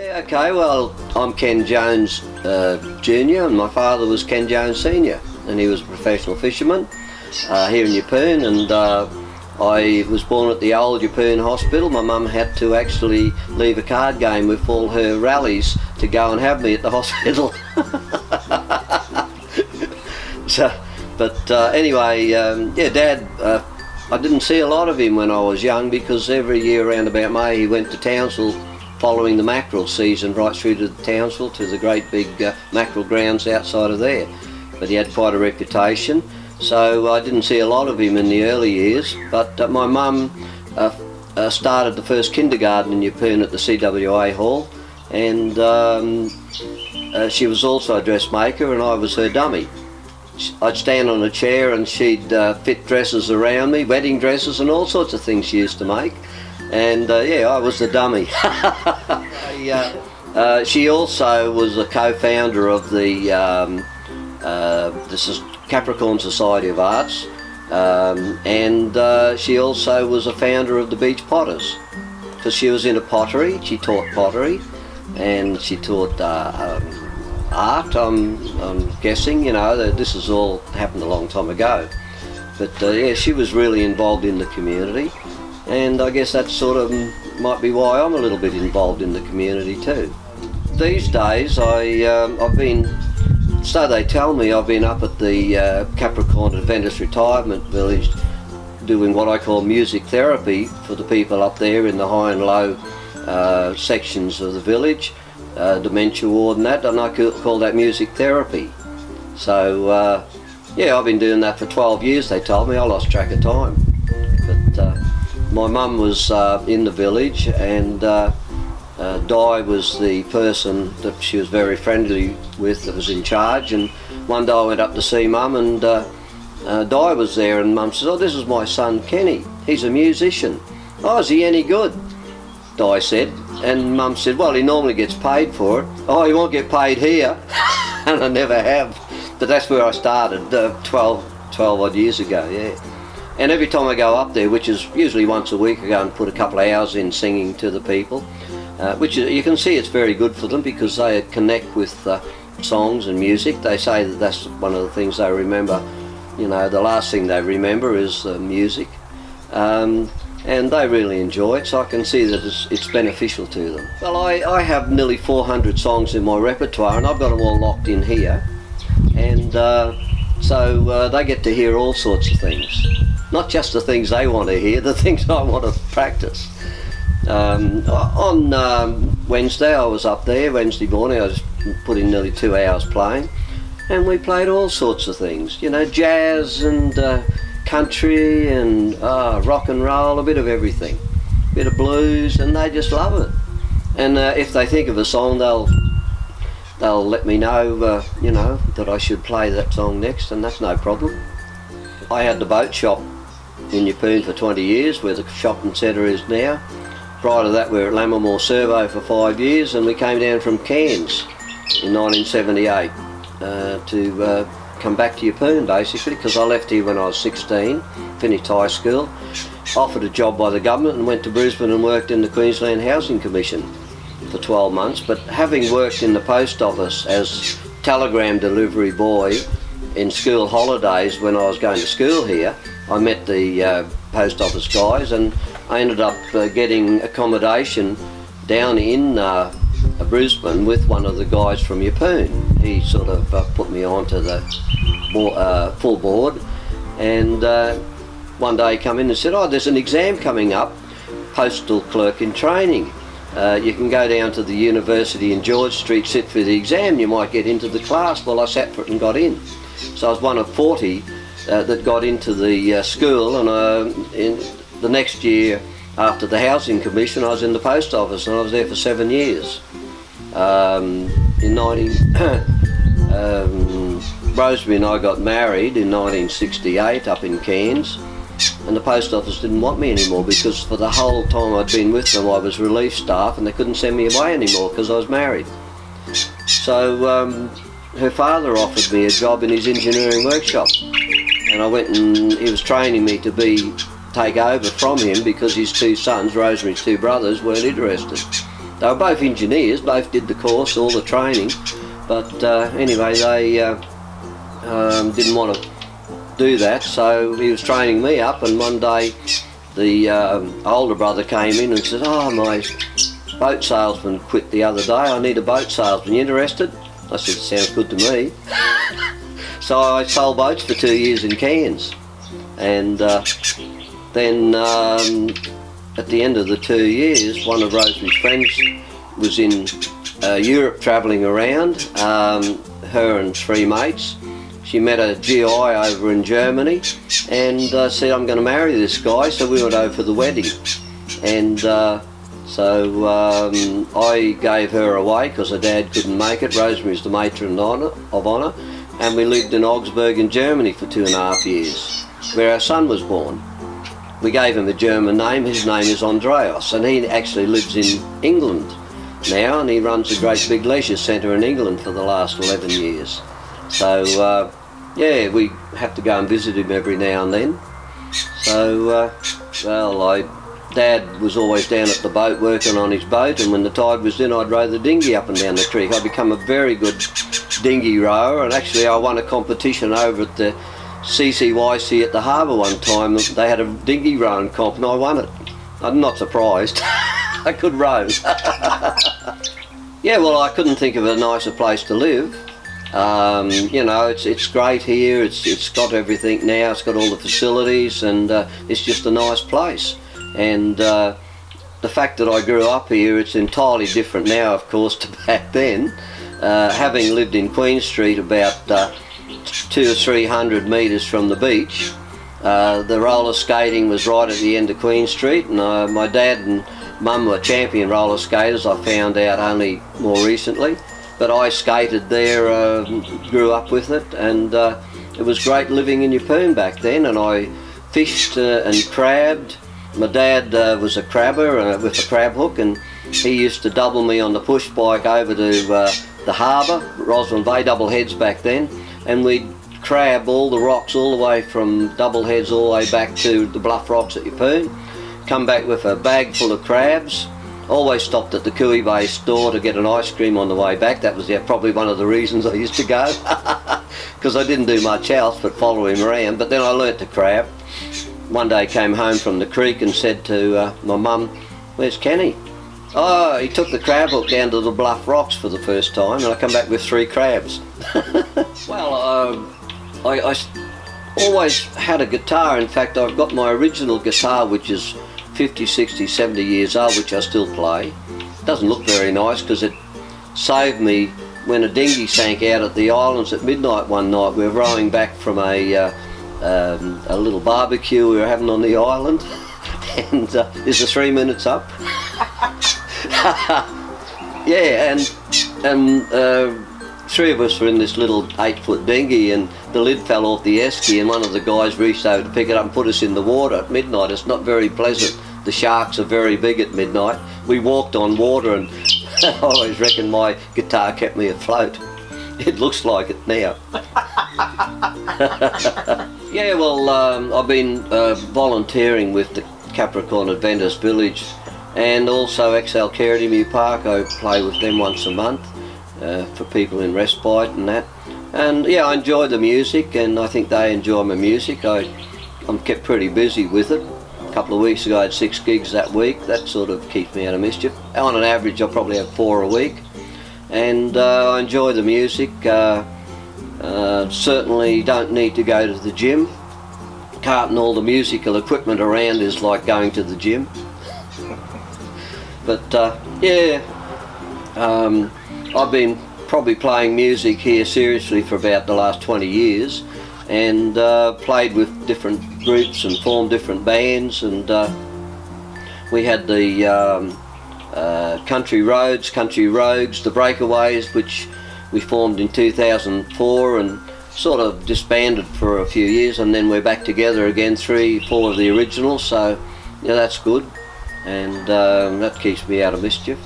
Yeah, okay, well, I'm Ken Jones Jr. and my father was Ken Jones Sr. and he was a professional fisherman here in Yeppoon, and I was born at the old Yeppoon Hospital. My mum had to actually leave a card game with all her rallies to go and have me at the hospital. Anyway, yeah, Dad, I didn't see a lot of him when I was young because every year around about May he went to Townsville following the mackerel season right through to Townsville, to the great big mackerel grounds outside of there. But he had quite a reputation, so I didn't see a lot of him in the early years. But my mum started the first kindergarten in Yeppoon at the CWA Hall, and she was also a dressmaker and I was her dummy. I'd stand on a chair and she'd fit dresses around me, wedding dresses and all sorts of things she used to make. And yeah, I was the dummy. She also was a co-founder of the this is Capricorn Society of Arts, and she also was a founder of the Beach Potters, because she was into pottery. She taught pottery and she taught art, I'm guessing. You know, this has all happened a long time ago. But yeah, she was really involved in the community, and I guess that sort of might be why I'm a little bit involved in the community too. These days I've been, so they tell me, I've been up at the Capricorn Adventist Retirement Village doing what I call music therapy for the people up there in the high and low sections of the village, dementia ward and that, and I call that music therapy. So yeah, I've been doing that for 12 years, they told me. I lost track of time. But my mum was in the village, and Di was the person that she was very friendly with that was in charge. And one day I went up to see Mum, and Di was there, and Mum says, "Oh, this is my son Kenny, he's a musician." "Oh, is he any good?" Di said, and Mum said, "Well, he normally gets paid for it." "Oh, he won't get paid here." And I never have. But that's where I started 12 odd years ago, yeah. And every time I go up there, which is usually once a week, I go and put a couple of hours in singing to the people, which you can see it's very good for them because they connect with songs and music. They say that that's one of the things they remember. You know, the last thing they remember is music, and they really enjoy it, so I can see that it's beneficial to them. Well, I have nearly 400 songs in my repertoire, and I've got them all locked in here, and so they get to hear all sorts of things. Not just the things they want to hear, the things I want to practice. On Wednesday I was up there, Wednesday morning I just put in nearly 2 hours playing, and we played all sorts of things, you know, jazz and country and rock and roll, a bit of everything, a bit of blues, and they just love it. And if they think of a song, they'll let me know, you know, that I should play that song next, and that's no problem. I had the boat shop in Yeppoon for 20 years, where the shopping centre is now. Prior to that we were at Lammermoor Servo for 5 years, and we came down from Cairns in 1978 to come back to Yeppoon basically, because I left here when I was 16, finished high school, offered a job by the government and went to Brisbane and worked in the Queensland Housing Commission for 12 months. But having worked in the post office as telegram delivery boy in school holidays when I was going to school here, I met the post office guys, and I ended up getting accommodation down in Brisbane with one of the guys from Yeppoon. He sort of put me onto the full board, and one day he came in and said, "Oh, there's an exam coming up, postal clerk in training. You can go down to the university in George Street, sit for the exam, you might get into the class." Well, I sat for it and got in. So I was one of 40 that got into the school, and in the next year after the Housing Commission I was in the post office, and I was there for 7 years. Rosemary and I got married in 1968 up in Cairns, and the post office didn't want me anymore because for the whole time I'd been with them I was relief staff, and they couldn't send me away anymore because I was married. So her father offered me a job in his engineering workshop, and I went, and he was training me to take over from him because his 2 sons, Rosemary's 2 brothers, weren't interested. They were both engineers, both did the course, all the training, but anyway, they didn't want to do that, so he was training me up, and one day the older brother came in and said, "Oh, my boat salesman quit the other day, I need a boat salesman, you interested?" I said, "Sounds good to me." So I sold boats for 2 years in Cairns, and then at the end of the 2 years, one of Rosemary's friends was in Europe travelling around, her and 3 mates. She met a GI over in Germany and said, "I'm going to marry this guy," so we went over for the wedding. And so I gave her away because her dad couldn't make it. Rosemary's the matron of honour, and we lived in Augsburg in Germany for 2.5 years, where our son was born. We gave him a German name. His name is Andreas, and he actually lives in England now, and he runs a great big leisure centre in England for the last 11 years. So yeah, we have to go and visit him every now and then. So Dad was always down at the boat working on his boat, and when the tide was in, I'd row the dinghy up and down the creek. I'd become a very good dinghy rower, and actually I won a competition over at the CCYC at the harbour one time. They had a dinghy rowing comp and I won it. I'm not surprised. I could row. Yeah, well, I couldn't think of a nicer place to live. You know, it's great here. It's got everything now. It's got all the facilities, and it's just a nice place. And the fact that I grew up here, it's entirely different now, of course, to back then. Having lived in Queen Street about 200 or 300 metres from the beach, the roller skating was right at the end of Queen Street, and my dad and Mum were champion roller skaters. I found out only more recently, but I skated there, grew up with it, and it was great living in Yeppoon back then. And I fished and crabbed. My dad was a crabber with a crab hook, and he used to double me on the push bike over to the harbour, Roslyn Bay, double heads back then, and we'd crab all the rocks all the way from double heads all the way back to the Bluff Rocks at Yeppoon, come back with a bag full of crabs. Always stopped at the Cooey Bay store to get an ice cream on the way back. That was probably one of the reasons I used to go, because I didn't do much else but follow him around. But then I learnt to crab. One day I came home from the creek and said to my mum, "Where's Kenny?" "Oh, he took the crab hook down to the Bluff Rocks for the first time," and I come back with 3 crabs. Well, I always had a guitar. In fact, I've got my original guitar, which is 50, 60, 70 years old, which I still play. It doesn't look very nice because it saved me when a dinghy sank out at the islands at midnight one night. We were rowing back from a little barbecue we were having on the island, and is the 3 minutes up? Yeah, and 3 of us were in this little 8-foot dinghy, and the lid fell off the esky, and one of the guys reached over to pick it up and put us in the water at midnight. It's not very pleasant. The sharks are very big at midnight. We walked on water, and I always reckon my guitar kept me afloat. It looks like it now. Yeah, well, I've been volunteering with the Capricorn Adventist Village and also XL Carity Park. I play with them once a month for people in respite and that. And yeah, I enjoy the music, and I think they enjoy my music. I'm kept pretty busy with it. A couple of weeks ago I had 6 gigs that week. That sort of keeps me out of mischief. On an average I probably have 4 a week. And I enjoy the music. Certainly don't need to go to the gym. Carting all the musical equipment around is like going to the gym. But yeah, I've been probably playing music here seriously for about the last 20 years, and played with different groups and formed different bands, and we had the Country Roads, Country Rogues, the Breakaways, which we formed in 2004 and sort of disbanded for a few years, and then we're back together again, 3, 4 of the originals, so yeah, that's good, and that keeps me out of mischief.